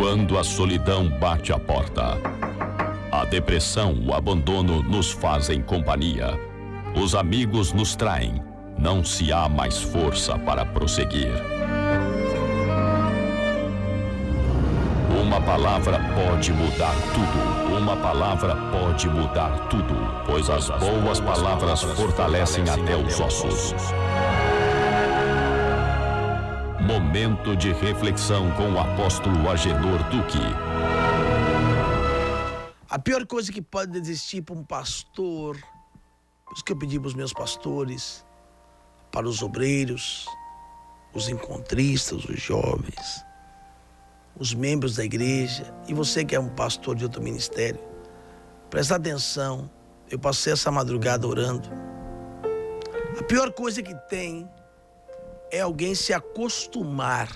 Quando a solidão bate à porta, a depressão, o abandono nos fazem companhia. Os amigos nos traem, não se há mais força para prosseguir. Uma palavra pode mudar tudo. Uma palavra pode mudar tudo, pois as boas palavras fortalecem até os ossos. Momento de reflexão com o apóstolo Agenor Duque. A pior coisa que pode existir para um pastor, por isso que eu pedi para os meus pastores, para os obreiros, os encontristas, os jovens, os membros da igreja, e você que é um pastor de outro ministério, presta atenção. Eu passei essa madrugada orando. A pior coisa que tem é alguém se acostumar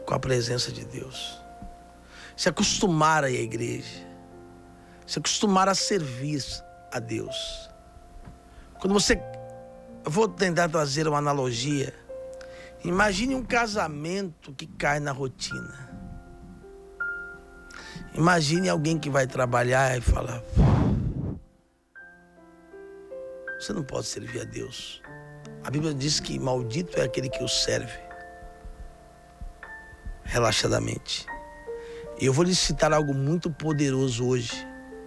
com a presença de Deus, se acostumar a ir à igreja, se acostumar a servir a Deus. Quando você... Eu vou tentar trazer uma analogia. Imagine um casamento que cai na rotina. Imagine alguém que vai trabalhar e fala: você não pode servir a Deus. A Bíblia diz que maldito é aquele que o serve relaxadamente. E eu vou lhe citar algo muito poderoso hoje,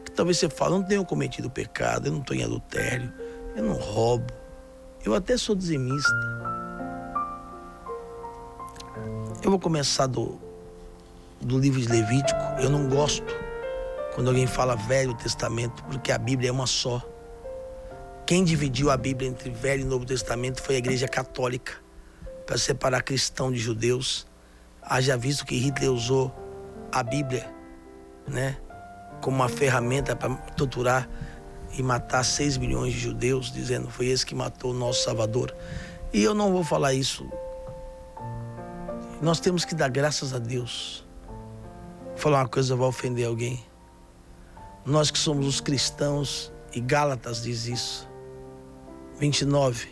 que talvez você fale: eu não tenho cometido pecado, eu não estou em adultério, eu não roubo, eu até sou dizimista. Eu vou começar do livro de Levítico. Eu não gosto quando alguém fala Velho Testamento, porque a Bíblia é uma só. Quem dividiu a Bíblia entre Velho e Novo Testamento foi a Igreja Católica, para separar cristão de judeus. Haja visto que Hitler usou a Bíblia, né, como uma ferramenta para torturar e matar 6 milhões de judeus, dizendo que foi esse que matou o nosso Salvador. E eu não vou falar isso. Nós temos que dar graças a Deus. Vou falar uma coisa, vai ofender alguém. Nós que somos os cristãos, e Gálatas diz isso, 29,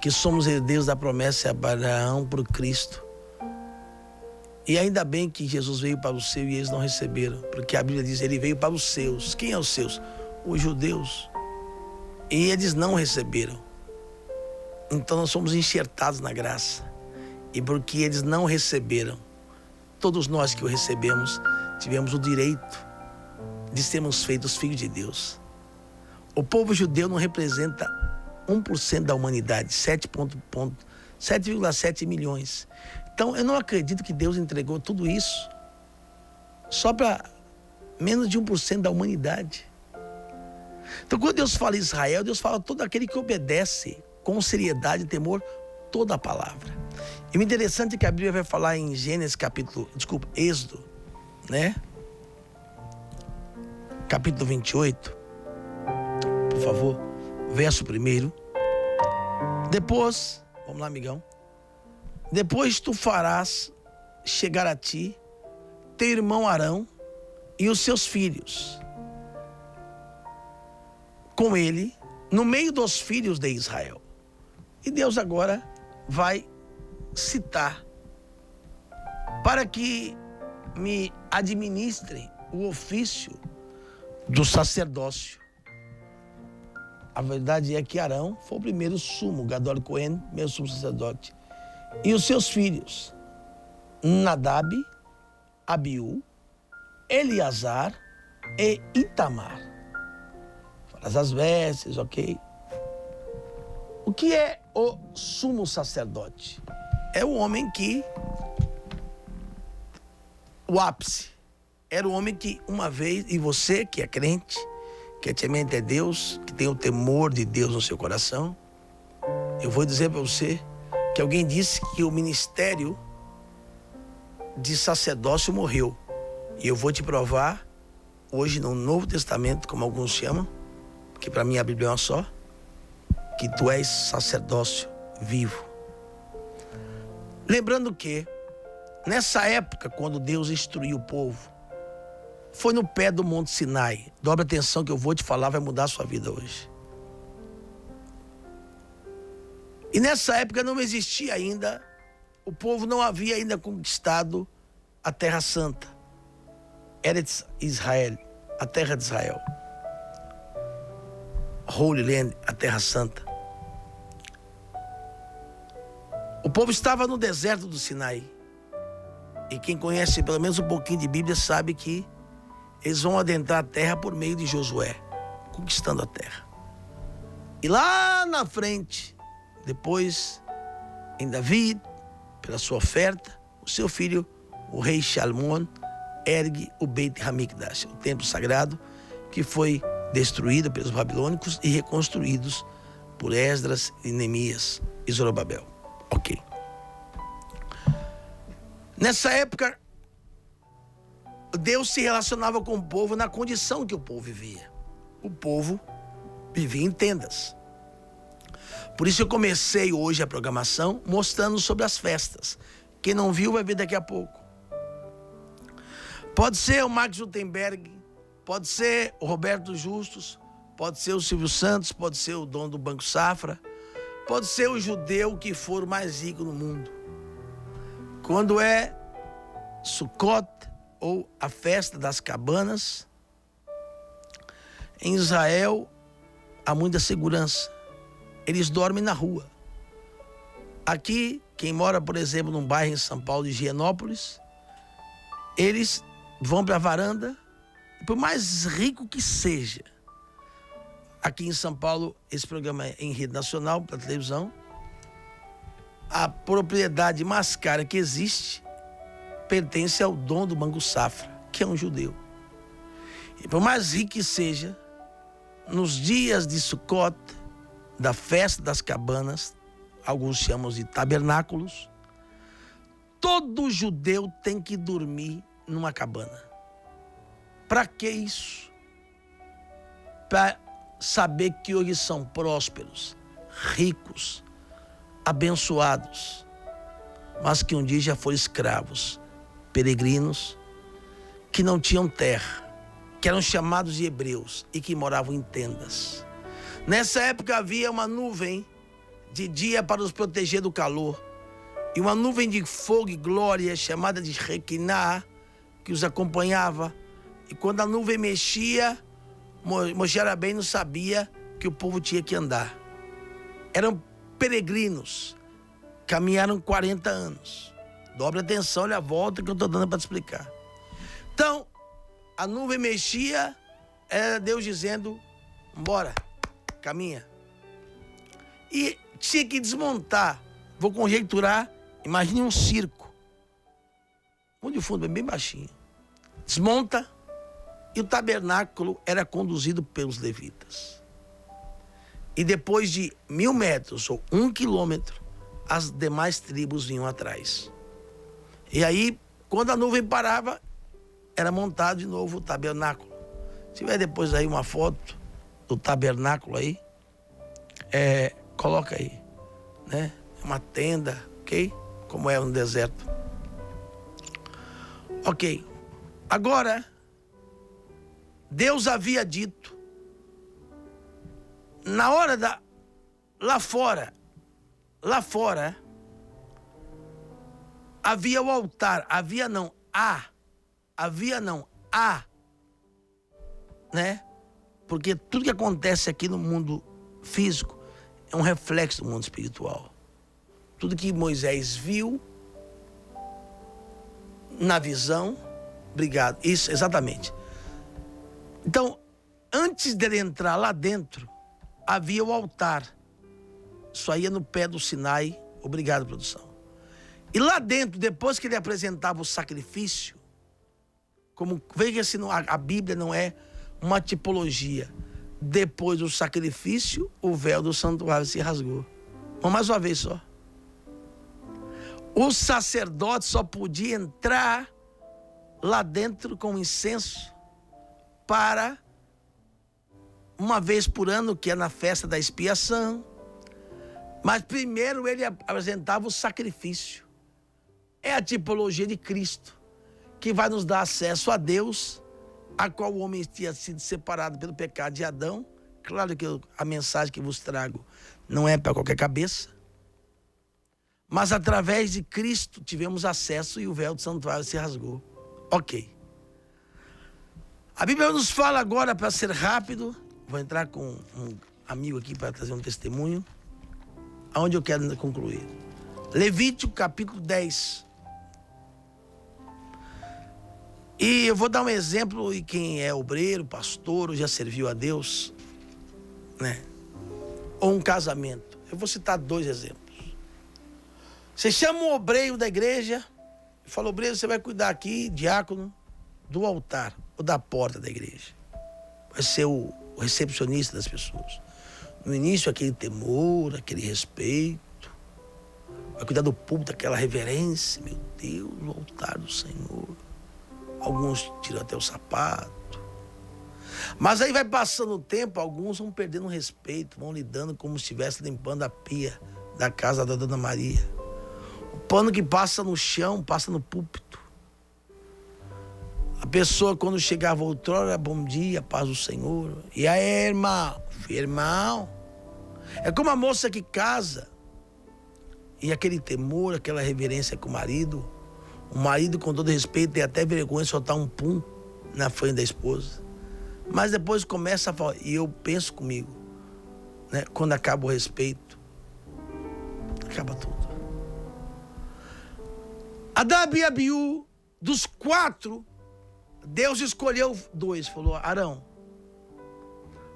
que somos herdeiros da promessa de Abraão por Cristo. E ainda bem que Jesus veio para os seus e eles não receberam, porque a Bíblia diz: ele veio para os seus. Quem é os seus? Os judeus. E eles não receberam. Então nós somos enxertados na graça. E porque eles não receberam, todos nós que o recebemos, tivemos o direito de sermos feitos filhos de Deus. O povo judeu não representa 1% da humanidade, 7,7 milhões. Então eu não acredito que Deus entregou tudo isso só para menos de 1% da humanidade. Então quando Deus fala Israel, Deus fala todo aquele que obedece com seriedade e temor toda a palavra. E o interessante é que a Bíblia vai falar em Êxodo, né? Capítulo 28, por favor, verso 1. Depois, vamos lá, amigão. Depois tu farás chegar a ti teu irmão Arão e os seus filhos com ele no meio dos filhos de Israel. E Deus agora vai citar para que me administrem o ofício do sacerdócio. A verdade é que Arão foi o primeiro sumo, Gadol Cohen, meu sumo sacerdote. E os seus filhos, Nadab, Abiú, Eleazar e Itamar. Faz as vestes, ok? O que é o sumo sacerdote? É o homem que... O ápice. Era o homem que uma vez... E você que é crente, que temente a Deus, que tem o temor de Deus no seu coração, eu vou dizer para você que alguém disse que o ministério de sacerdócio morreu. E eu vou te provar hoje no Novo Testamento, como alguns chamam, porque para mim a Bíblia é uma só, que tu és sacerdócio vivo. Lembrando que nessa época, quando Deus instruiu o povo, foi no pé do Monte Sinai. Dobre atenção que eu vou te falar, vai mudar a sua vida hoje. E nessa época não existia ainda o povo não havia ainda conquistado a Terra Santa, Eretz Israel, a terra de Israel, Holy Land, a Terra Santa. O povo estava no deserto do Sinai. E quem conhece pelo menos um pouquinho de Bíblia sabe que eles vão adentrar a terra por meio de Josué, conquistando a terra. E lá na frente, depois, em Davi, pela sua oferta, o seu filho, o rei Salomão, ergue o Beit Hamikdash, o templo sagrado, que foi destruído pelos babilônicos e reconstruídos por Esdras, Neemias e Zorobabel. Ok. Nessa época, Deus se relacionava com o povo na condição que o povo vivia. O povo vivia em tendas. Por isso eu comecei hoje a programação mostrando sobre as festas. Quem não viu vai ver daqui a pouco. Pode ser o Mark Zuckerberg, pode ser o Roberto Justus, pode ser o Silvio Santos, pode ser o dono do Banco Safra, pode ser o judeu que for o mais rico no mundo. Quando é Sukkot, ou a festa das cabanas, em Israel há muita segurança. Eles dormem na rua. Aqui, quem mora, por exemplo, num bairro em São Paulo de Higienópolis, eles vão para a varanda, por mais rico que seja. Aqui em São Paulo, esse programa é em rede nacional, para televisão. A propriedade mais cara que existe pertence ao dono do Banco Safra, que é um judeu. E por mais rico que seja, nos dias de Sukkot, da festa das cabanas, alguns chamam de tabernáculos, todo judeu tem que dormir numa cabana. Para que isso? Para saber que hoje são prósperos, ricos, abençoados, mas que um dia já foram escravos, peregrinos, que não tinham terra, que eram chamados de hebreus e que moravam em tendas. Nessa época havia uma nuvem de dia para os proteger do calor e uma nuvem de fogo e glória chamada de Shekinah que os acompanhava. E quando a nuvem mexia, Moshe Rabbeinu sabia que o povo tinha que andar. Eram peregrinos, caminharam 40 anos. Dobre atenção, olha a volta que eu estou dando para te explicar. Então, a nuvem mexia, era Deus dizendo, bora, caminha. E tinha que desmontar. Vou conjecturar, imagine um circo. Muito de fundo, bem baixinho. Desmonta, e o tabernáculo era conduzido pelos levitas. E depois de 1000 metros ou 1 quilômetro, as demais tribos vinham atrás. E aí, quando a nuvem parava, era montado de novo o tabernáculo. Se tiver depois aí uma foto do tabernáculo aí, coloca aí, né? Uma tenda, ok? Como é no deserto. Ok. Agora, Deus havia dito, na hora lá fora, havia o altar, né? Porque tudo que acontece aqui no mundo físico é um reflexo do mundo espiritual. Tudo que Moisés viu na visão, obrigado, isso, exatamente. Então, antes dele entrar lá dentro, havia o altar. Isso aí é no pé do Sinai, obrigado, produção. E lá dentro, depois que ele apresentava o sacrifício, como veja se a Bíblia não é uma tipologia. Depois do sacrifício, o véu do santuário se rasgou. Vamos mais uma vez só. O sacerdote só podia entrar lá dentro com incenso para uma vez por ano, que é na festa da expiação. Mas primeiro ele apresentava o sacrifício. É a tipologia de Cristo, que vai nos dar acesso a Deus, a qual o homem tinha sido separado pelo pecado de Adão. Claro que a mensagem que vos trago não é para qualquer cabeça. Mas através de Cristo tivemos acesso e o véu do santuário se rasgou. Ok. A Bíblia nos fala agora, para ser rápido, vou entrar com um amigo aqui para trazer um testemunho, aonde eu quero concluir. Levítico capítulo 10. E eu vou dar um exemplo, e quem é obreiro, pastor, ou já serviu a Deus, né? Ou um casamento. Eu vou citar 2 exemplos. Você chama um obreiro da igreja e fala: obreiro, você vai cuidar aqui, diácono, do altar ou da porta da igreja. Vai ser o recepcionista das pessoas. No início, aquele temor, aquele respeito. Vai cuidar do púlpito, aquela reverência. Meu Deus, o altar do Senhor. Alguns tiram até o sapato. Mas aí vai passando o tempo, alguns vão perdendo o respeito, vão lidando como se estivesse limpando a pia da casa da Dona Maria. O pano que passa no chão, passa no púlpito. A pessoa, quando chegava outrora, bom dia, paz do Senhor. E aí, irmão? Irmão? É como a moça que casa. E aquele temor, aquela reverência com o marido. O marido, com todo respeito, tem até vergonha de soltar um pum na frente da esposa. Mas depois começa a falar, e eu penso comigo, né? Quando acaba o respeito, acaba tudo. Nadab e Abiú, dos 4, Deus escolheu 2. Falou: Arão,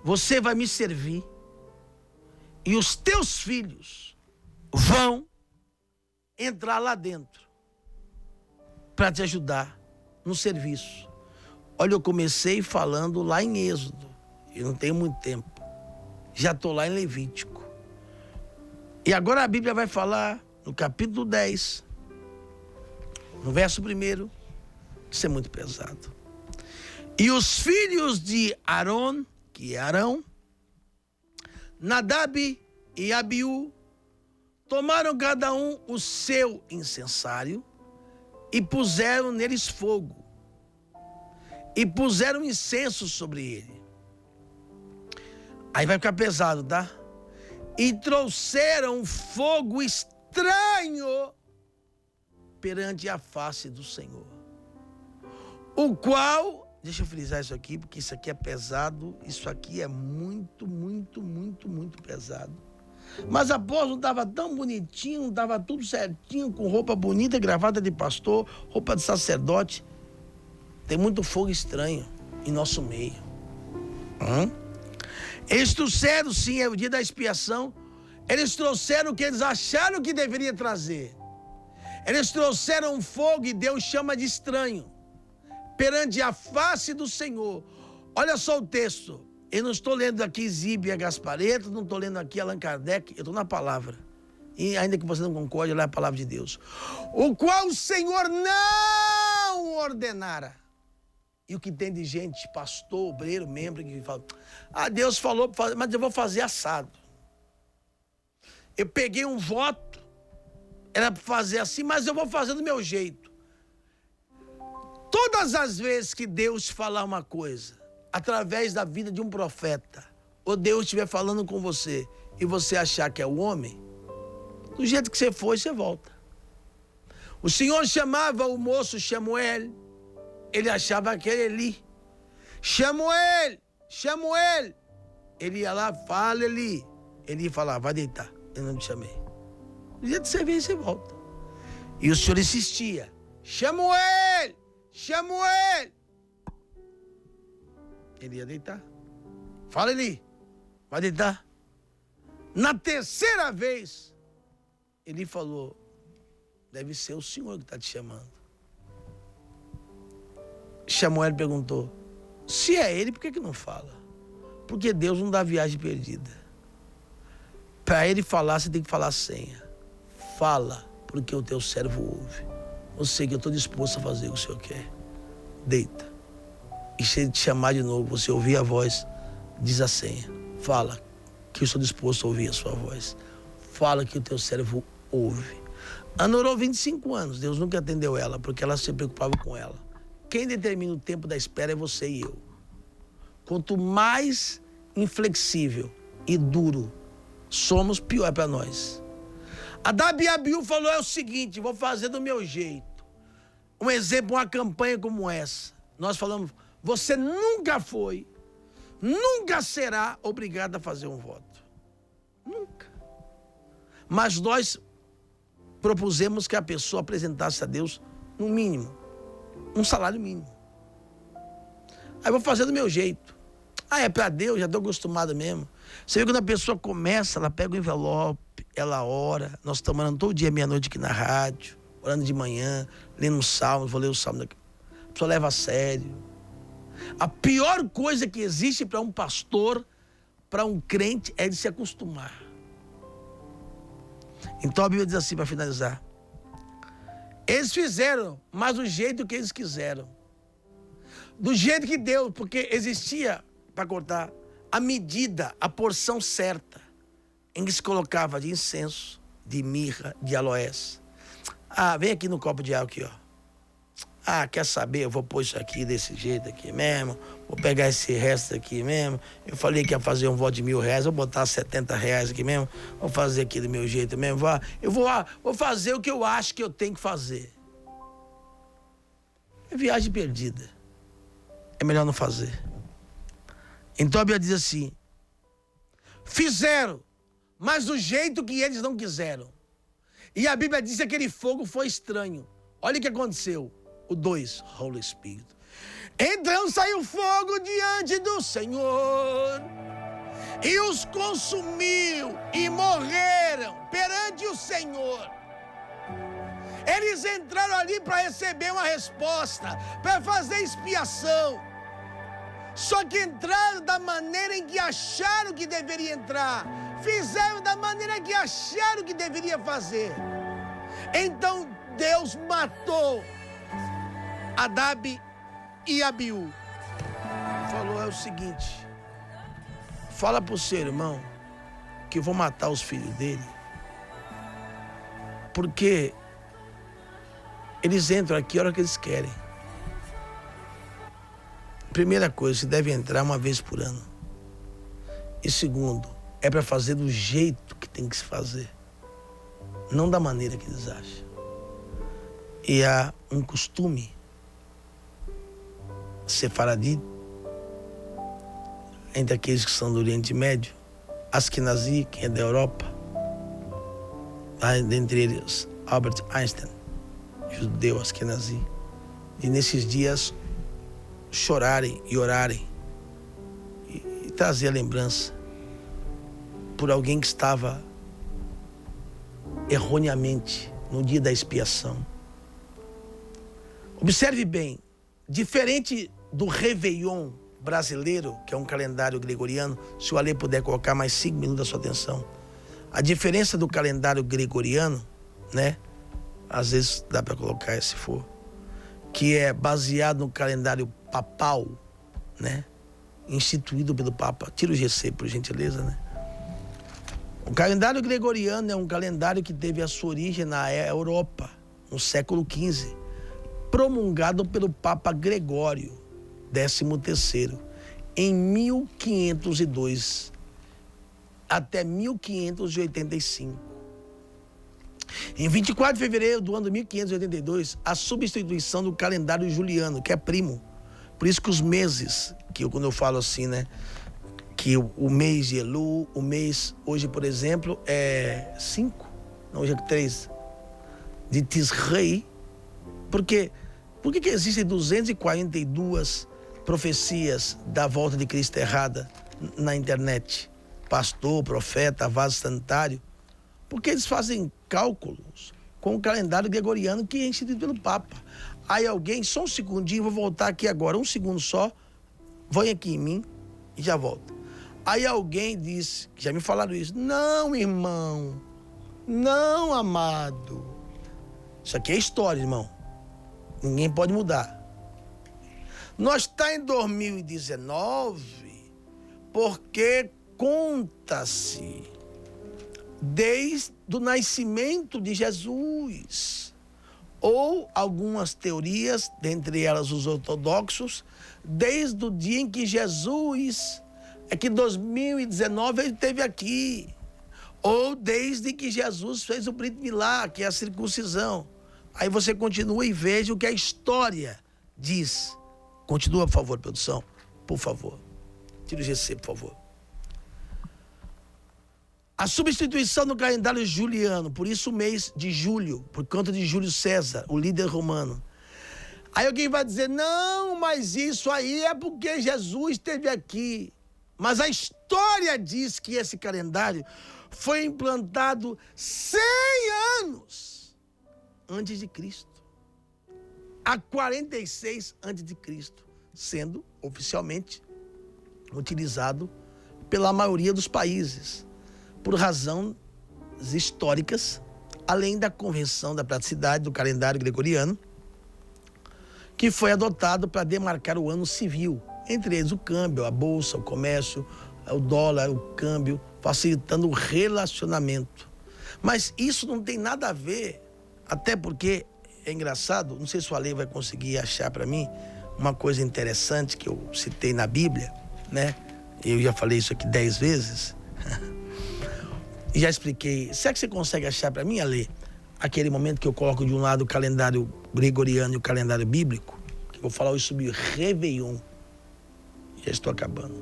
você vai me servir e os teus filhos vão entrar lá dentro para te ajudar no serviço. Olha, eu comecei falando lá em Êxodo. Eu não tenho muito tempo. Já estou lá em Levítico. E agora a Bíblia vai falar no capítulo 10, no verso 1, isso é muito pesado. E os filhos de Arão, que é Arão, Nadab e Abiú, tomaram cada um o seu incensário e puseram neles fogo. E puseram incenso sobre ele. Aí vai ficar pesado, tá? E trouxeram fogo estranho perante a face do Senhor. O qual, deixa eu frisar isso aqui, porque isso aqui é pesado. Isso aqui é muito, muito, muito, muito pesado. Mas após não estava tão bonitinho, não estava tudo certinho, com roupa bonita, gravata de pastor, roupa de sacerdote. Tem muito fogo estranho em nosso meio. Eles trouxeram, sim, é o dia da expiação. Eles trouxeram o que eles acharam que deveria trazer. Eles trouxeram um fogo e Deus chama de estranho perante a face do Senhor. Olha só o texto. Eu não estou lendo aqui Zíbia Gaspareto, não estou lendo aqui Allan Kardec, eu estou na palavra. E ainda que você não concorde, lá é a palavra de Deus. O qual o Senhor não ordenara. E o que tem de gente, pastor, obreiro, membro, que fala: Deus falou, mas eu vou fazer assado. Eu peguei um voto, era para fazer assim, mas eu vou fazer do meu jeito. Todas as vezes que Deus falar uma coisa, através da vida de um profeta, ou Deus estiver falando com você, e você achar que é o homem, do jeito que você foi, você volta. O Senhor chamava o moço Samuel, ele achava que era Eli. Samuel, Samuel. Ele ia lá, fala Eli. Ele ia falar: vai deitar, eu não te chamei. Do jeito que você vem, você volta. E o Senhor insistia: Samuel, Samuel. Ele ia deitar. Fala Eli, vai deitar. Na terceira vez, ele falou: deve ser o Senhor que está te chamando. Samuel perguntou: se é ele, por que não fala? Porque Deus não dá viagem perdida. Para ele falar, você tem que falar a senha. Fala, porque o teu servo ouve. Eu sei que eu estou disposto a fazer o que o Senhor quer. Deita. E se ele te chamar de novo, você ouvir a voz, diz a senha. Fala, que eu estou disposto a ouvir a sua voz. Fala que o teu servo ouve. Ana orou 25 anos, Deus nunca atendeu ela, porque ela se preocupava com ela. Quem determina o tempo da espera é você e eu. Quanto mais inflexível e duro somos, pior é para nós. Nadab e Abiú falou é o seguinte, vou fazer do meu jeito. Um exemplo, uma campanha como essa. Nós falamos, você nunca foi, nunca será obrigado a fazer um voto. Nunca. Mas nós propusemos que a pessoa apresentasse a Deus, no mínimo, um salário mínimo. Aí eu vou fazer do meu jeito. É para Deus, já estou acostumado mesmo. Você vê quando a pessoa começa, ela pega o envelope, ela ora. Nós estamos orando todo dia, meia-noite aqui na rádio, orando de manhã, lendo um salmo, vou ler o salmo daqui. A pessoa leva a sério. A pior coisa que existe para um pastor, para um crente, é de se acostumar. Então a Bíblia diz assim, para finalizar. Eles fizeram, mas do jeito que eles quiseram. Do jeito que deu, porque existia, para cortar, a medida, a porção certa, em que se colocava de incenso, de mirra, de aloés. Vem aqui no copo de água aqui, ó. Quer saber? Eu vou pôr isso aqui desse jeito aqui mesmo. Vou pegar esse resto aqui mesmo. Eu falei que ia fazer um voto de R$1.000. Vou botar R$70 aqui mesmo. Vou fazer aqui do meu jeito mesmo. Eu vou fazer o que eu acho que eu tenho que fazer. É viagem perdida. É melhor não fazer. Então a Bíblia diz assim: fizeram, mas do jeito que eles não quiseram. E a Bíblia diz que aquele fogo foi estranho. Olha o que aconteceu. O 2, Holy Spirit. Então saiu fogo diante do Senhor e os consumiu e morreram perante o Senhor. Eles entraram ali para receber uma resposta, para fazer expiação. Só que entraram da maneira em que acharam que deveria entrar. Fizeram da maneira que acharam que deveria fazer. Então Deus matou Nadab e Abiú. Falou é o seguinte: fala para o seu irmão que eu vou matar os filhos dele, porque eles entram aqui a hora que eles querem. Primeira coisa, você deve entrar uma vez por ano. E segundo, é para fazer do jeito que tem que se fazer, não da maneira que eles acham. E há um costume sefaradi entre aqueles que são do Oriente Médio, Ashkenazi, quem é da Europa, dentre eles Albert Einstein, judeu Ashkenazi, e nesses dias chorarem e orarem e trazer a lembrança por alguém que estava erroneamente no dia da expiação. Observe bem, diferente do Réveillon brasileiro, que é um calendário gregoriano, se o Ale puder colocar mais 5 minutos da sua atenção. A diferença do calendário gregoriano, né? Às vezes dá para colocar se for, que é baseado no calendário papal, né? Instituído pelo Papa. Tira o GC, por gentileza, né? O calendário gregoriano é um calendário que teve a sua origem na Europa, no século XV, promulgado pelo Papa Gregório XIII, em 1502 até 1585. Em 24 de fevereiro do ano de 1582, a substituição do calendário juliano, que é primo. Por isso que os meses, quando eu falo assim, né? Que o mês de Elu, o mês, hoje, por exemplo, é 5, não, hoje é 3, de Tisrei. Por que existem 242 profecias da volta de Cristo errada na internet? Pastor, profeta, vaso sanitário. Porque eles fazem cálculos com o calendário gregoriano que é instituído pelo Papa. Aí alguém, só um segundinho, vou voltar aqui agora, um segundo só, põe aqui em mim e já volto. Aí alguém disse, já me falaram isso: não, irmão, não, amado. Isso aqui é história, irmão. Ninguém pode mudar. Nós está em 2019 porque conta-se desde o nascimento de Jesus. Ou algumas teorias, dentre elas os ortodoxos, desde o dia em que Jesus, que 2019 ele esteve aqui. ou desde que Jesus fez o Brit Milá, que é a circuncisão. Aí você continua e veja o que a história diz. Continua, por favor, produção. Por favor. Tira o GC, por favor. A substituição do calendário juliano, por isso o mês de julho, por conta de Júlio César, o líder romano. Aí alguém vai dizer, não, mas isso aí é porque Jesus esteve aqui. Mas a história diz que esse calendário foi implantado 100 anos antes de Cristo. Há 46 antes de Cristo, sendo oficialmente utilizado pela maioria dos países, por razões históricas, além da convenção da praticidade do calendário gregoriano, que foi adotado para demarcar o ano civil, entre eles o câmbio, a bolsa, o comércio, o dólar, o câmbio, facilitando o relacionamento. Mas isso não tem nada a ver, até porque é engraçado, não sei se o Ale vai conseguir achar para mim uma coisa interessante que eu citei na Bíblia, né? Eu já falei isso aqui 10 vezes. E já expliquei. Será que você consegue achar para mim, Ale, aquele momento que eu coloco de um lado o calendário gregoriano e o calendário bíblico? Que eu vou falar hoje sobre Réveillon. Já estou acabando.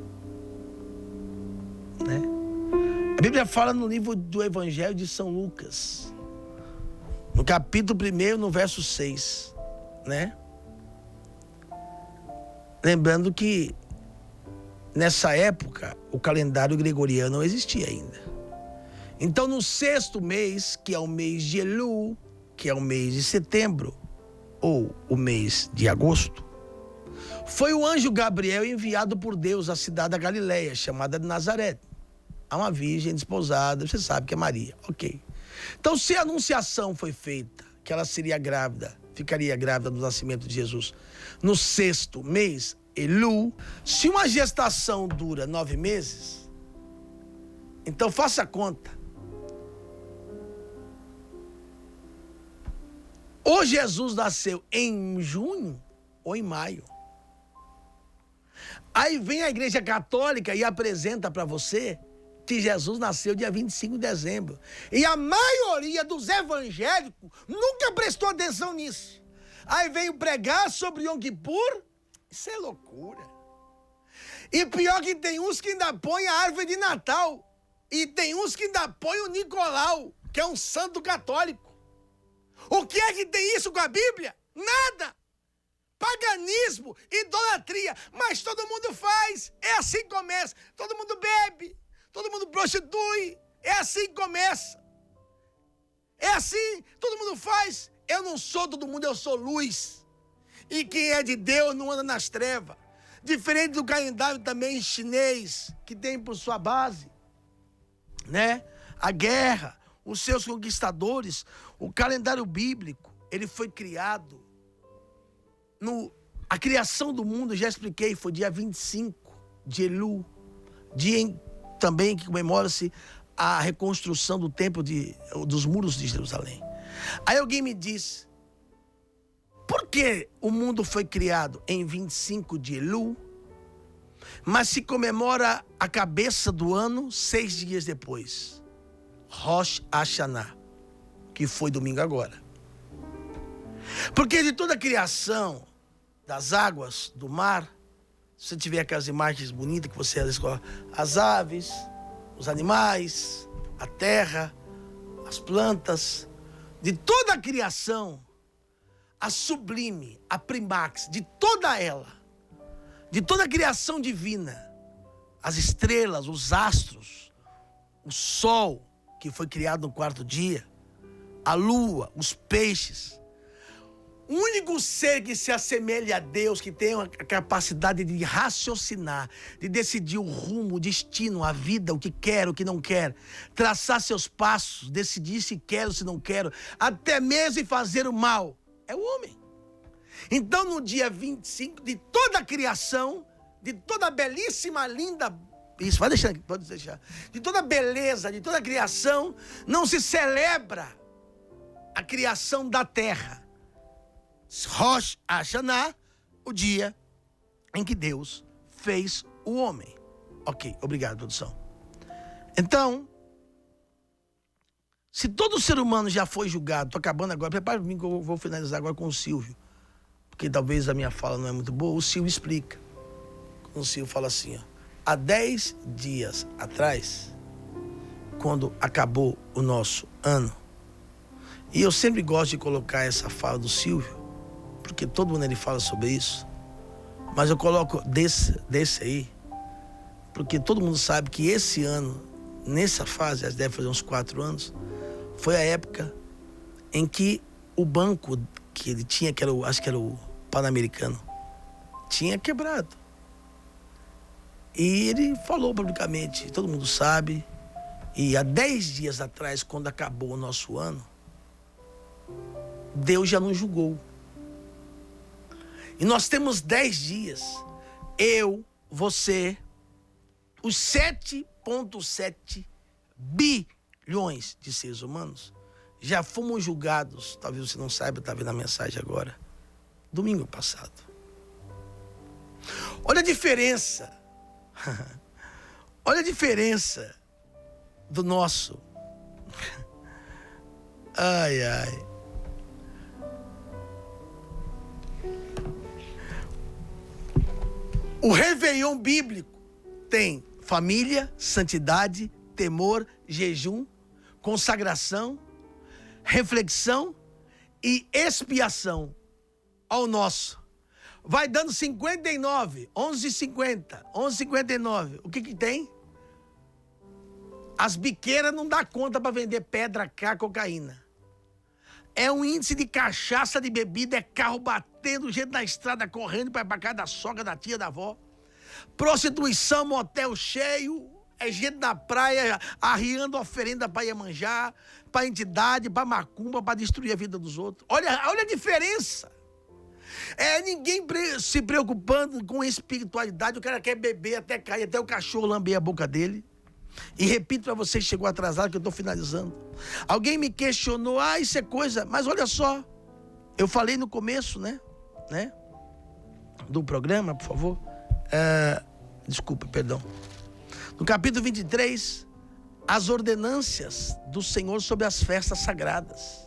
Né? A Bíblia fala no livro do Evangelho de São Lucas, no capítulo 1, no verso 6, né? Lembrando que nessa época o calendário gregoriano não existia ainda. Então no 6º mês, que é o mês de Elul, que é o mês de setembro, ou o mês de agosto, foi o anjo Gabriel enviado por Deus à cidade da Galileia, chamada de Nazaré, a uma virgem desposada, você sabe que é Maria, ok. Então, se a anunciação foi feita, que ela seria grávida, ficaria grávida do nascimento de Jesus, no 6º mês, Elul, se uma gestação dura 9 meses, então faça a conta. Ou Jesus nasceu em junho ou em maio. Aí vem a Igreja Católica e apresenta para você que Jesus nasceu dia 25 de dezembro. E a maioria dos evangélicos nunca prestou atenção nisso. Aí veio pregar sobre Yom Kippur. Isso é loucura. E pior que tem uns que ainda põem a árvore de Natal. E tem uns que ainda põem o Nicolau, que é um santo católico. O que é que tem isso com a Bíblia? Nada. Paganismo, idolatria. Mas todo mundo faz. É assim que começa. Todo mundo bebe. Todo mundo prostitui. É assim que começa. É assim. Todo mundo faz. Eu não sou todo mundo, eu sou luz. E quem é de Deus não anda nas trevas. Diferente do calendário também chinês, que tem por sua base, né, a guerra, os seus conquistadores. O calendário bíblico, ele foi criado a criação do mundo, já expliquei, foi dia 25 de Elul, dia também que comemora-se a reconstrução do templo dos muros de Jerusalém. Aí alguém me diz, por que o mundo foi criado em 25 de Elul, mas se comemora a cabeça do ano 6 dias depois? Rosh Hashanah, que foi domingo agora. Porque de toda a criação das águas, do mar, se você tiver aquelas imagens bonitas que você escolhe, as aves, os animais, a terra, as plantas, de toda a criação, a sublime, a primax, de toda ela, de toda a criação divina, as estrelas, os astros, o sol, que foi criado no 4º dia, a lua, os peixes. O único ser que se assemelha a Deus, que tem a capacidade de raciocinar, de decidir o rumo, o destino, a vida, o que quer, o que não quer, traçar seus passos, decidir se quer ou se não quer, até mesmo fazer o mal, é o homem. Então, no dia 25, de toda a criação, de toda a belíssima, linda, isso, pode deixar, de toda a beleza, de toda a criação, não se celebra a criação da terra. Rosh Hashanah, o dia em que Deus fez o homem. Ok, obrigado, produção. Então, Se todo ser humano já foi julgado, estou acabando agora, prepara para mim que eu vou finalizar agora com o Silvio, porque talvez a minha fala não é muito boa. O Silvio explica. O Silvio fala assim, ó, há 10 dias atrás, quando acabou o nosso ano, e eu sempre gosto de colocar essa fala do Silvio, porque todo mundo ele fala sobre isso, mas eu coloco desse aí, porque todo mundo sabe que esse ano, nessa fase, deve fazer uns 4 anos, foi a época em que o banco que ele tinha, que era acho que era o Pan-Americano, tinha quebrado. E ele falou publicamente, todo mundo sabe, e há 10 dias atrás, quando acabou o nosso ano, Deus já nos julgou. E nós temos 10 dias, eu, você, os 7,7 bilhões de seres humanos, já fomos julgados, talvez você não saiba, está vendo a mensagem agora, domingo passado. Olha a diferença, olha a diferença do nosso, ai, ai. O Réveillon bíblico tem família, santidade, temor, jejum, consagração, reflexão e expiação. Ao nosso. Vai dando 59, 11,50, 11,59. O que tem? As biqueiras não dá conta para vender pedra, cá, cocaína. É um índice de cachaça, de bebida, é carro batendo, gente na estrada correndo para casa da sogra, da tia, da avó. Prostituição, motel cheio, é gente na praia arriando oferenda para Iemanjá, para entidade, para macumba, para destruir a vida dos outros. Olha a diferença. É ninguém se preocupando com espiritualidade, o cara quer beber até cair, até o cachorro lamber a boca dele. E repito para você que chegou atrasado, que eu estou finalizando. Alguém me questionou, isso é coisa, mas olha só, eu falei no começo, né? Do programa, por favor. Desculpa, perdão. No capítulo 23, as ordenâncias do Senhor sobre as festas sagradas.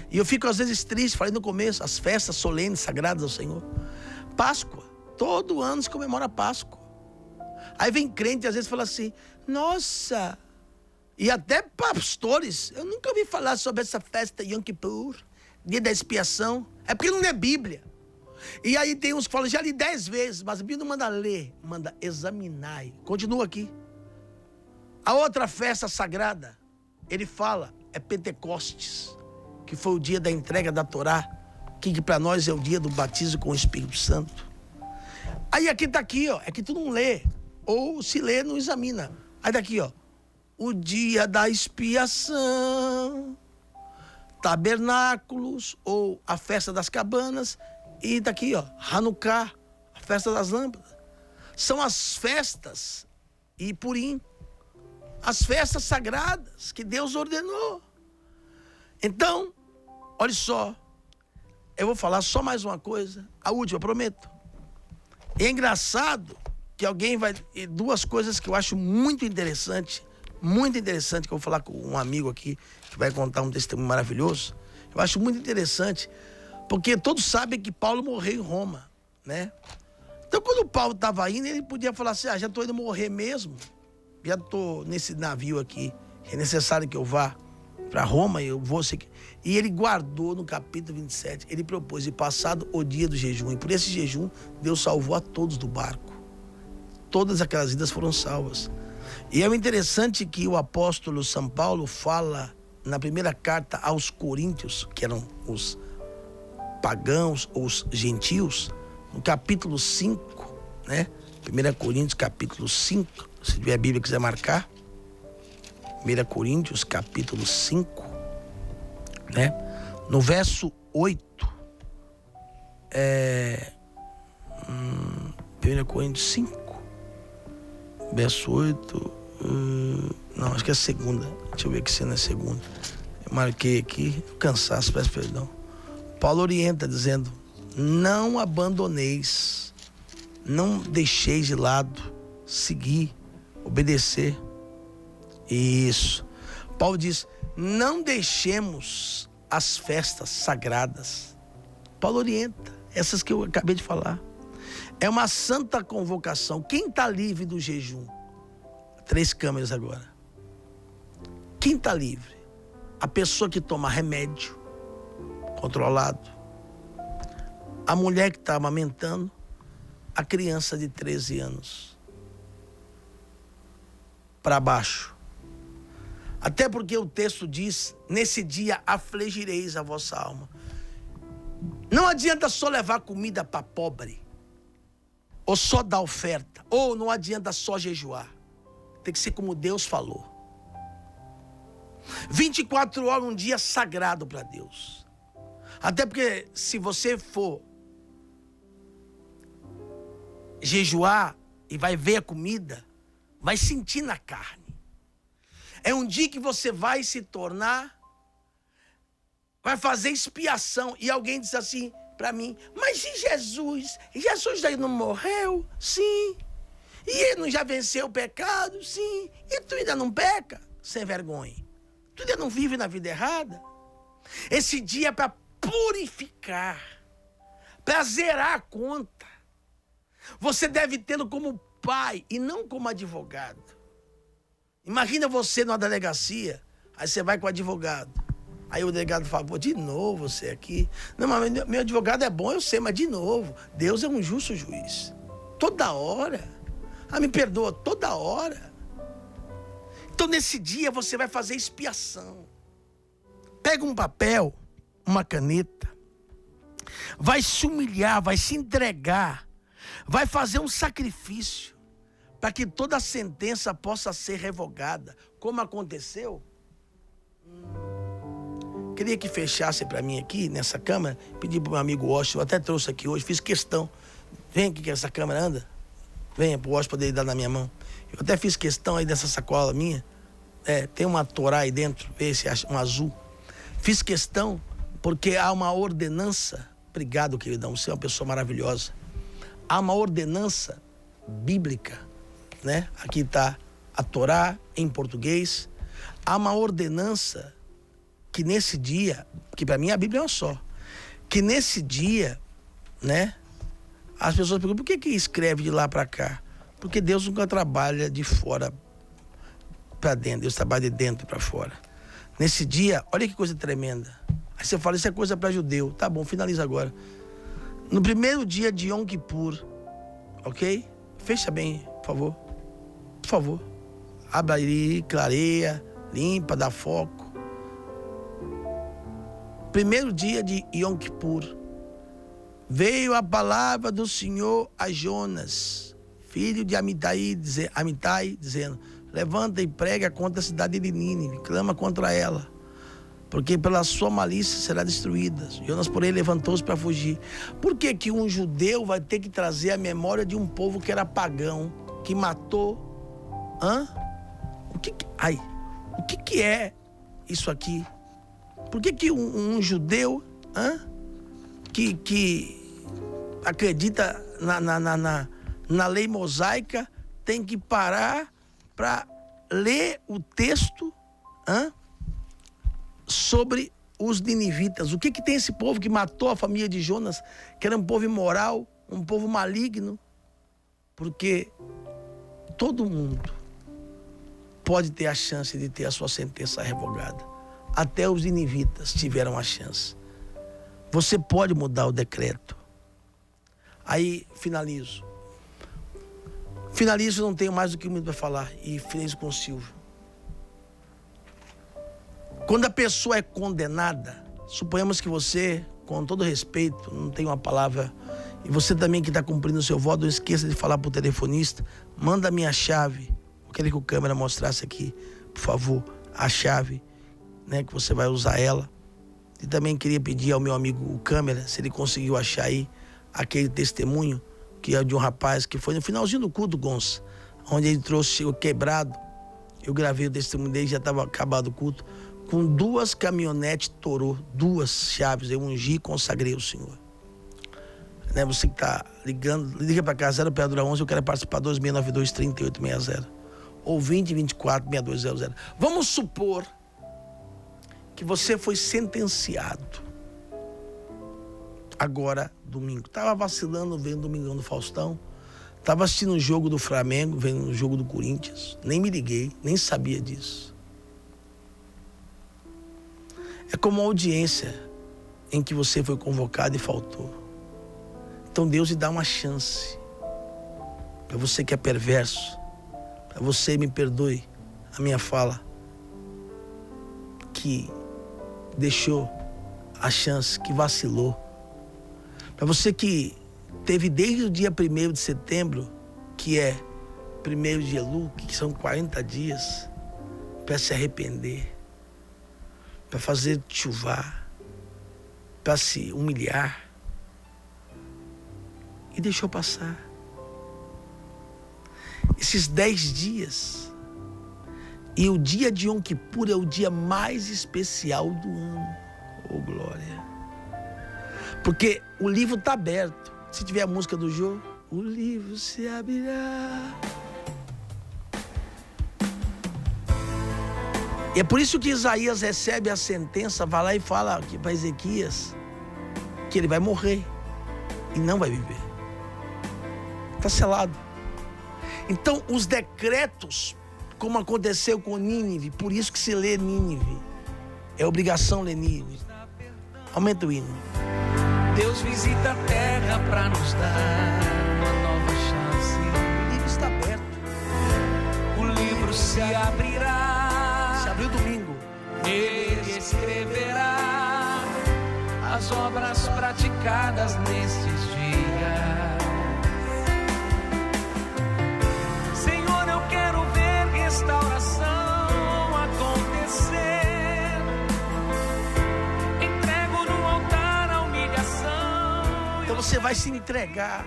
E eu fico às vezes triste, falei no começo, as festas solenes, sagradas ao Senhor. Páscoa, todo ano se comemora a Páscoa. Aí vem crente, às vezes fala assim, nossa, e até pastores, eu nunca ouvi falar sobre essa festa Yom Kippur, dia da expiação, é porque não é Bíblia. E aí tem uns que falam, já li 10 vezes, mas a Bíblia não manda ler, manda examinar. Continua aqui. A outra festa sagrada, ele fala, é Pentecostes, que foi o dia da entrega da Torá, que para nós é o dia do batismo com o Espírito Santo. Aí aqui tá aqui, ó, é que tu não lê, ou se lê, não examina. Aí daqui, ó, o dia da expiação, tabernáculos, ou a festa das cabanas, e daqui, ó, Hanukkah, a festa das lâmpadas. São as festas, e Purim, as festas sagradas que Deus ordenou. Então, olha só, eu vou falar só mais uma coisa, a última, eu prometo. É engraçado que alguém vai... Duas coisas que eu acho muito interessante, que eu vou falar com um amigo aqui, que vai contar um testemunho maravilhoso. Eu acho muito interessante, porque todos sabem que Paulo morreu em Roma, né? Então, quando Paulo estava indo, ele podia falar assim, já estou indo morrer mesmo, já estou nesse navio aqui, é necessário que eu vá para Roma, eu vou... E ele guardou no capítulo 27, ele propôs, e passado o dia do jejum, e por esse jejum, Deus salvou a todos do barco. Todas aquelas vidas foram salvas. E é interessante que o apóstolo São Paulo fala na primeira carta aos Coríntios, que eram os pagãos, ou os gentios, no capítulo 5, né? 1 Coríntios, capítulo 5, se tiver a Bíblia e quiser marcar. 1 Coríntios, capítulo 5, né? No verso 8, 1 Coríntios 5, verso 8, não, acho que é a segunda, deixa eu ver aqui se não é a segunda, eu marquei aqui, cansaço, peço perdão. Paulo orienta dizendo, não abandoneis, não deixeis de lado, seguir, obedecer, isso, Paulo diz, não deixemos as festas sagradas. Paulo orienta, essas que eu acabei de falar. É uma santa convocação. Quem está livre do jejum? 3 câmeras agora. Quem está livre? A pessoa que toma remédio controlado, a mulher que está amamentando, a criança de 13 anos para baixo. Até porque o texto diz, nesse dia afligireis a vossa alma. Não adianta só levar comida para pobre, ou só dar oferta, ou não adianta só jejuar. Tem que ser como Deus falou. 24 horas, um dia sagrado para Deus. Até porque se você for jejuar e vai ver a comida, vai sentir na carne. É um dia que você vai se tornar, vai fazer expiação. E alguém diz assim para mim, mas e Jesus? Jesus já não morreu? Sim. E ele não já venceu o pecado? Sim. E tu ainda não peca? Sem vergonha. Tu ainda não vive na vida errada? Esse dia é para purificar, para zerar a conta. Você deve tê-lo como pai e não como advogado. Imagina você numa delegacia, aí você vai com o advogado. Aí o delegado fala, pô, de novo você aqui. Não, mas meu advogado é bom, eu sei, mas de novo, Deus é um justo juiz. Toda hora. Me perdoa, toda hora. Então nesse dia você vai fazer expiação. Pega um papel, uma caneta, vai se humilhar, vai se entregar, vai fazer um sacrifício para que toda a sentença possa ser revogada. Como aconteceu? Queria que fechasse para mim aqui, nessa câmera. Pedi para o meu amigo Washington, eu até trouxe aqui hoje, fiz questão. Vem aqui que essa câmera anda. Venha para o Washington poder dar na minha mão. Eu até fiz questão aí dessa sacola minha. Tem uma Torá aí dentro, esse um azul. Fiz questão porque há uma ordenança. Obrigado, queridão, você é uma pessoa maravilhosa. Há uma ordenança bíblica, né? Aqui está a Torá em português. Há uma ordenança que nesse dia, que para mim a Bíblia é uma só, que nesse dia, né? As pessoas perguntam, por que escreve de lá para cá? Porque Deus nunca trabalha de fora para dentro, Deus trabalha de dentro para fora. Nesse dia, olha que coisa tremenda. Aí você fala, isso é coisa para judeu. Tá bom, finaliza agora. No primeiro dia de Yom Kippur, ok? Fecha bem, por favor. Por favor. Abra aí, clareia, limpa, dá foco. Primeiro dia de Yom Kippur, veio a palavra do Senhor a Jonas, filho de Amitai, dizendo, levanta e prega contra a cidade de Nínive, clama contra ela, porque pela sua malícia será destruída. Jonas, porém, levantou-se para fugir. Por que que um judeu vai ter que trazer a memória de um povo que era pagão, que matou? O que é isso aqui? Por que que um judeu que acredita na lei mosaica tem que parar para ler o texto sobre os ninivitas? O que tem esse povo que matou a família de Jonas, que era um povo imoral, um povo maligno? Porque todo mundo pode ter a chance de ter a sua sentença revogada. Até os ninivitas tiveram a chance. Você pode mudar o decreto. Aí, finalizo, não tenho mais do que muito para falar. E finalizo com o Silvio. Quando a pessoa é condenada, suponhamos que você, com todo respeito, não tem uma palavra, e você também que está cumprindo o seu voto, não esqueça de falar para o telefonista, manda a minha chave. Eu queria que o câmera mostrasse aqui, por favor, a chave, né, que você vai usar ela. E também queria pedir ao meu amigo o câmera, se ele conseguiu achar aí aquele testemunho que é de um rapaz que foi no finalzinho do culto, Gonça, onde ele trouxe, chegou quebrado. Eu gravei o testemunho dele, já estava acabado o culto, com 2 caminhonetes Torô, 2 chaves, eu ungi e consagrei o Senhor. Né, você que está ligando, liga para cá, 0 operadora 11, eu quero participar, 2692-3860. Ou 2024-6200. Vamos supor que você foi sentenciado. Agora, domingo. Estava vacilando vendo o Domingão do Faustão. Estava assistindo o jogo do Flamengo, vendo o jogo do Corinthians. Nem me liguei, nem sabia disso. É como uma audiência em que você foi convocado e faltou. Então Deus lhe dá uma chance. Para você que é perverso. Para você, me perdoe a minha fala, que deixou a chance, que vacilou. Para você que teve desde o dia 1º de setembro, que é 1º de Elul, que são 40 dias, para se arrepender, para fazer chuvar, para se humilhar, e deixou passar. Esses 10 dias, e o dia de Yom Kippur é o dia mais especial do ano. Oh, glória! Porque o livro está aberto. Se tiver a música do Jô, o livro se abrirá. E é por isso que Isaías recebe a sentença, vai lá e fala para Ezequias que ele vai morrer e não vai viver. Está selado. Então, os decretos, como aconteceu com Nínive, por isso que se lê Nínive, é obrigação ler Nínive. Aumenta o hino. Deus visita a terra para nos dar uma nova chance. O livro está aberto. O livro se abrirá. Se abriu domingo. Ele escreverá as obras praticadas nestes dias. Senhor, eu quero ver restauração acontecer. Entrego no altar a humilhação. Então você vai se entregar.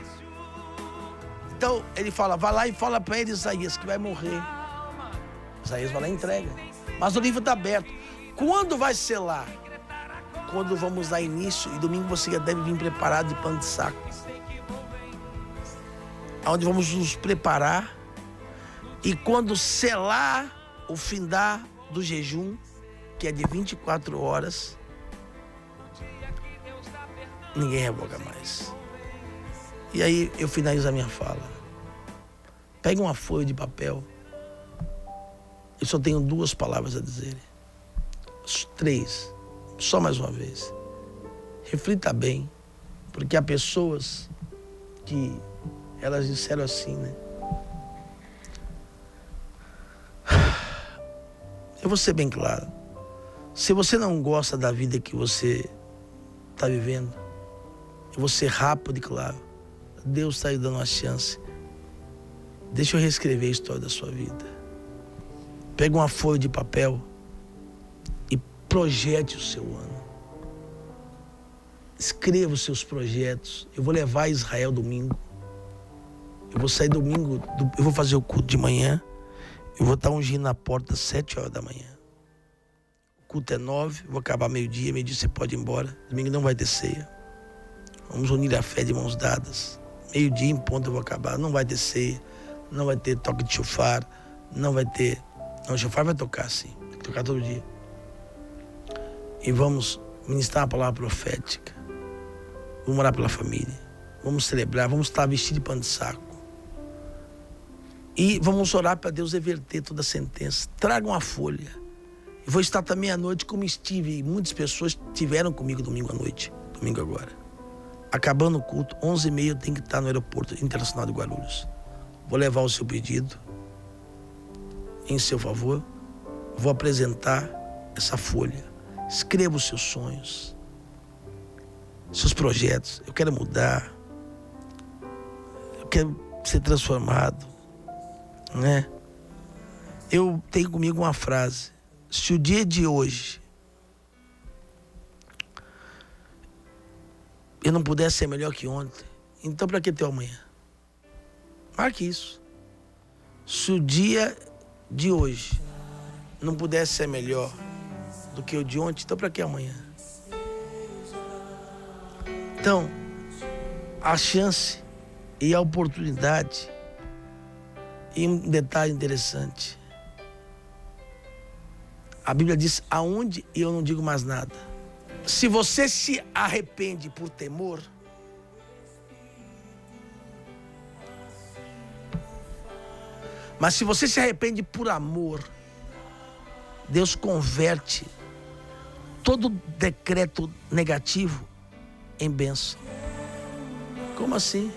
Então ele fala, vai lá e fala para ele, Isaías, que vai morrer. Isaías vai lá e entrega. Mas o livro está aberto. Quando vai selar? Quando vamos dar início, e domingo você já deve vir preparado de pano de saco. Onde vamos nos preparar. E quando selar o findar do jejum, que é de 24 horas, ninguém revoga mais. E aí eu finalizo a minha fala. Pega uma folha de papel. Eu só tenho 2 palavras a dizer. 3. Só mais uma vez. Reflita bem. Porque há pessoas que elas disseram assim, né? Eu vou ser bem claro. Se você não gosta da vida que você está vivendo, eu vou ser rápido e claro. Deus está lhe dando uma chance. Deixa eu reescrever a história da sua vida. Pega uma folha de papel e projete o seu ano. Escreva os seus projetos. Eu vou levar a Israel domingo. Eu vou sair domingo, eu vou fazer o culto de manhã. Eu vou estar ungindo na porta às 7 horas da manhã. O culto é 9, vou acabar meio-dia você pode ir embora. Domingo não vai ter ceia. Vamos unir a fé de mãos dadas. Meio-dia em ponto eu vou acabar. Não vai ter ceia, não vai ter toque de chofar, não vai ter... Não, o chofar vai tocar sim, tem que tocar todo dia. E vamos ministrar uma palavra profética. Vamos orar pela família. Vamos celebrar, vamos estar vestidos de pano de saco. E vamos orar para Deus reverter toda a sentença. Traga uma folha. E vou estar também à noite como estive. E muitas pessoas estiveram comigo domingo à noite. Domingo agora. Acabando o culto, 11h30 eu tenho que estar no aeroporto internacional de Guarulhos. Vou levar o seu pedido em seu favor. Vou apresentar essa folha. Escreva os seus sonhos, seus projetos. Eu quero mudar. Eu quero ser transformado. Né? Eu tenho comigo uma frase: se o dia de hoje eu não puder ser melhor que ontem, então para que ter o amanhã? Marque isso. Se o dia de hoje não puder ser melhor do que o de ontem, então para que amanhã? Então, a chance e a oportunidade. E um detalhe interessante: A Bíblia diz, aonde eu não digo mais nada. Se você se arrepende por temor, mas se você se arrepende por amor, Deus converte todo decreto negativo em bênção. Como assim?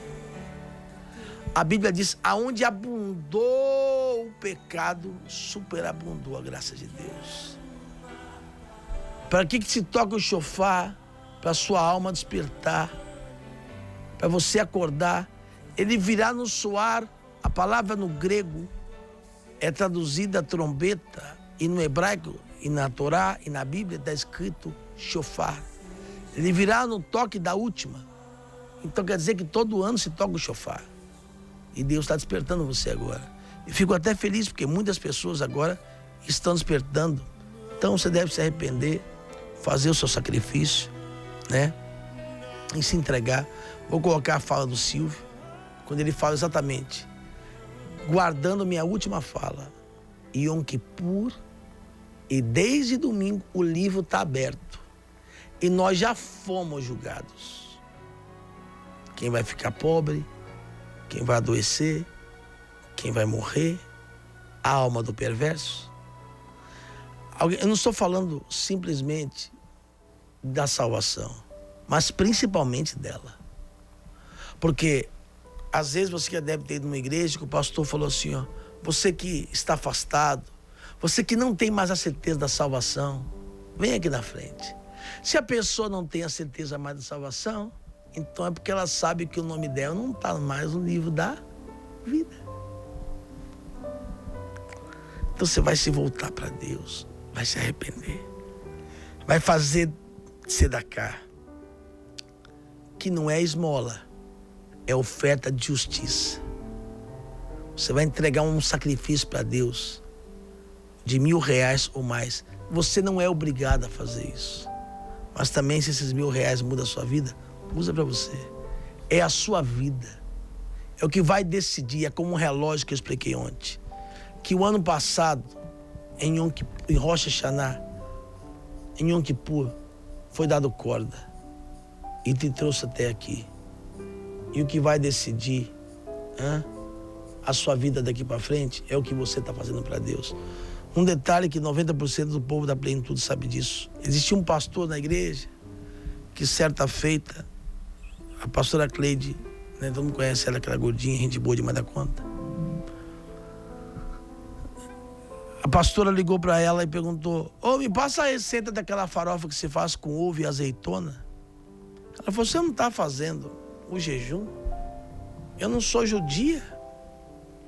A Bíblia diz, aonde abundou o pecado, superabundou a graça de Deus. Para que se toca o chofar? Para a sua alma despertar, para você acordar. Ele virá no soar. A palavra no grego é traduzida trombeta, e no hebraico, e na Torá, e na Bíblia está escrito chofar. Ele virá no toque da última. Então quer dizer que todo ano se toca o chofar. E Deus está despertando você agora. E fico até feliz porque muitas pessoas agora estão despertando. Então você deve se arrepender, fazer o seu sacrifício, né? E se entregar. Vou colocar a fala do Silvio, quando ele fala exatamente, guardando minha última fala, Yom Kippur, e desde domingo o livro está aberto. E nós já fomos julgados. Quem vai ficar pobre, quem vai adoecer, quem vai morrer, a alma do perverso. Eu não estou falando simplesmente da salvação, mas principalmente dela. Porque às vezes você já deve ter ido numa igreja que o pastor falou assim, ó, você que está afastado, você que não tem mais a certeza da salvação, vem aqui na frente. Se a pessoa não tem a certeza mais da salvação, então é porque ela sabe que o nome dela não está mais no livro da vida. Então você vai se voltar para Deus, vai se arrepender, vai fazer tzedakah, que não é esmola, é oferta de justiça. Você vai entregar um sacrifício para Deus de R$1.000 ou mais. Você não é obrigado a fazer isso. Mas também, se esses R$1.000 mudam a sua vida, usa para você. É a sua vida. É o que vai decidir. É como um relógio que eu expliquei ontem. Que o ano passado, em Rosh Hashanah, em Yom Kippur, foi dado corda e te trouxe até aqui. E o que vai decidir a sua vida daqui para frente é o que você está fazendo para Deus. Um detalhe que 90% do povo da plenitude sabe disso. Existia um pastor na igreja que certa feita, a pastora Cleide, né, todo mundo conhece ela, aquela gordinha, gente boa demais da conta. A pastora ligou para ela e perguntou, me passa a receita daquela farofa que se faz com ovo e azeitona. Ela falou, você não está fazendo o jejum? Eu não sou judia.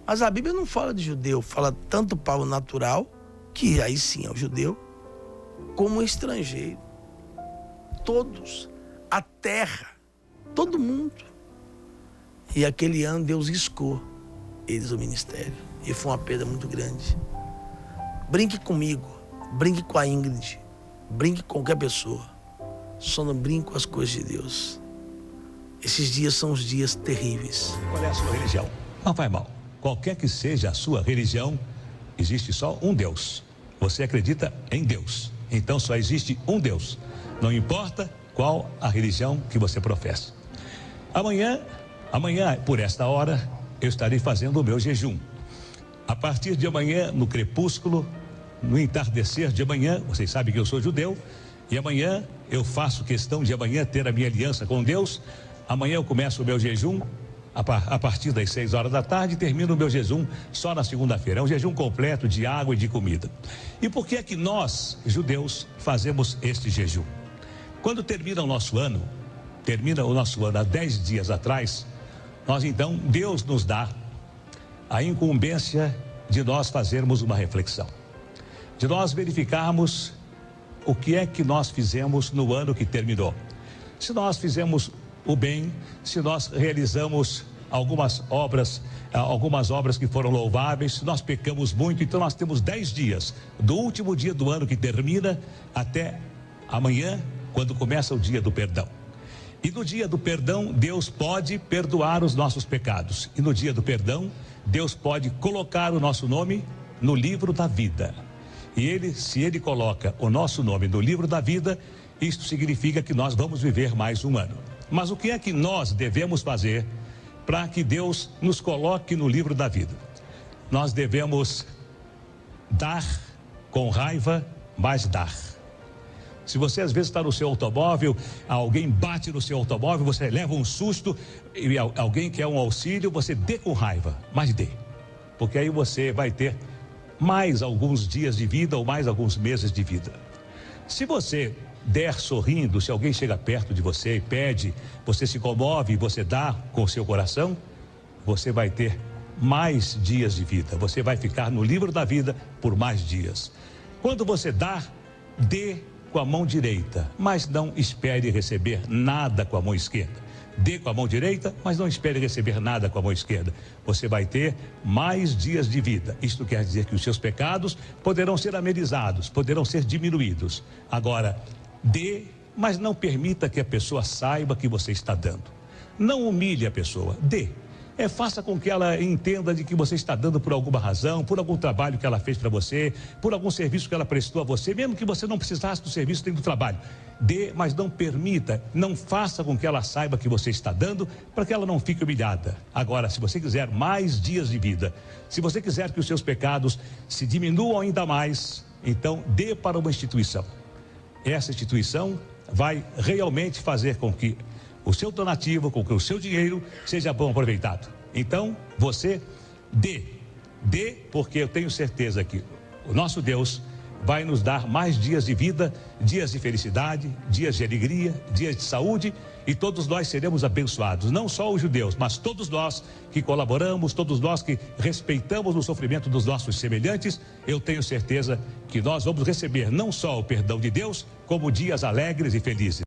Mas a Bíblia não fala de judeu, fala tanto para o natural, que aí sim é o judeu, como o estrangeiro. Todos, a terra, todo mundo. E aquele ano Deus riscou eles do ministério. E foi uma perda muito grande. Brinque comigo, brinque com a Ingrid, brinque com qualquer pessoa. Só não brinque com as coisas de Deus. Esses dias são os dias terríveis. Qual é a sua religião? Não faz mal. Qualquer que seja a sua religião, existe só um Deus. Você acredita em Deus. Então só existe um Deus. Não importa qual a religião que você professa. Amanhã, por esta hora, eu estarei fazendo o meu jejum. A partir de amanhã, no crepúsculo, no entardecer de amanhã, vocês sabem que eu sou judeu, e amanhã eu faço questão de amanhã ter a minha aliança com Deus. Amanhã eu começo o meu jejum a partir das 6 horas da tarde e termino o meu jejum só na segunda-feira. É um jejum completo de água e de comida. E por que é que nós, judeus, fazemos este jejum? Quando termina o nosso ano há 10 dias atrás, Deus nos dá a incumbência de nós fazermos uma reflexão, de nós verificarmos o que é que nós fizemos no ano que terminou. Se nós fizemos o bem, se nós realizamos algumas obras que foram louváveis, se nós pecamos muito, então nós temos 10 dias, do último dia do ano que termina até amanhã, quando começa o dia do perdão. E no dia do perdão, Deus pode perdoar os nossos pecados. E no dia do perdão, Deus pode colocar o nosso nome no livro da vida. E se ele coloca o nosso nome no livro da vida, isto significa que nós vamos viver mais um ano. Mas o que é que nós devemos fazer para que Deus nos coloque no livro da vida? Nós devemos dar com raiva, mas dar. Se você às vezes está no seu automóvel, alguém bate no seu automóvel, você leva um susto e alguém quer um auxílio, você dê com raiva, mas dê. Porque aí você vai ter mais alguns dias de vida ou mais alguns meses de vida. Se você der sorrindo, se alguém chega perto de você e pede, você se comove e você dá com o seu coração, você vai ter mais dias de vida. Você vai ficar no livro da vida por mais dias. Quando você dá, dê com a mão direita, mas não espere receber nada com a mão esquerda. Dê com a mão direita, mas não espere receber nada com a mão esquerda. Você vai ter mais dias de vida. Isto quer dizer que os seus pecados poderão ser amenizados, poderão ser diminuídos. Agora, dê, mas não permita que a pessoa saiba que você está dando. Não humilhe a pessoa, dê. Faça com que ela entenda de que você está dando por alguma razão, por algum trabalho que ela fez para você, por algum serviço que ela prestou a você, mesmo que você não precisasse do serviço nem do trabalho. Dê, mas não permita, não faça com que ela saiba que você está dando, para que ela não fique humilhada. Agora, se você quiser mais dias de vida, se você quiser que os seus pecados se diminuam ainda mais, então dê para uma instituição. Essa instituição vai realmente fazer com que o seu donativo, com que o seu dinheiro seja bom aproveitado. Então, você dê, porque eu tenho certeza que o nosso Deus vai nos dar mais dias de vida, dias de felicidade, dias de alegria, dias de saúde, e todos nós seremos abençoados, não só os judeus, mas todos nós que colaboramos, todos nós que respeitamos o sofrimento dos nossos semelhantes. Eu tenho certeza que nós vamos receber não só o perdão de Deus, como dias alegres e felizes.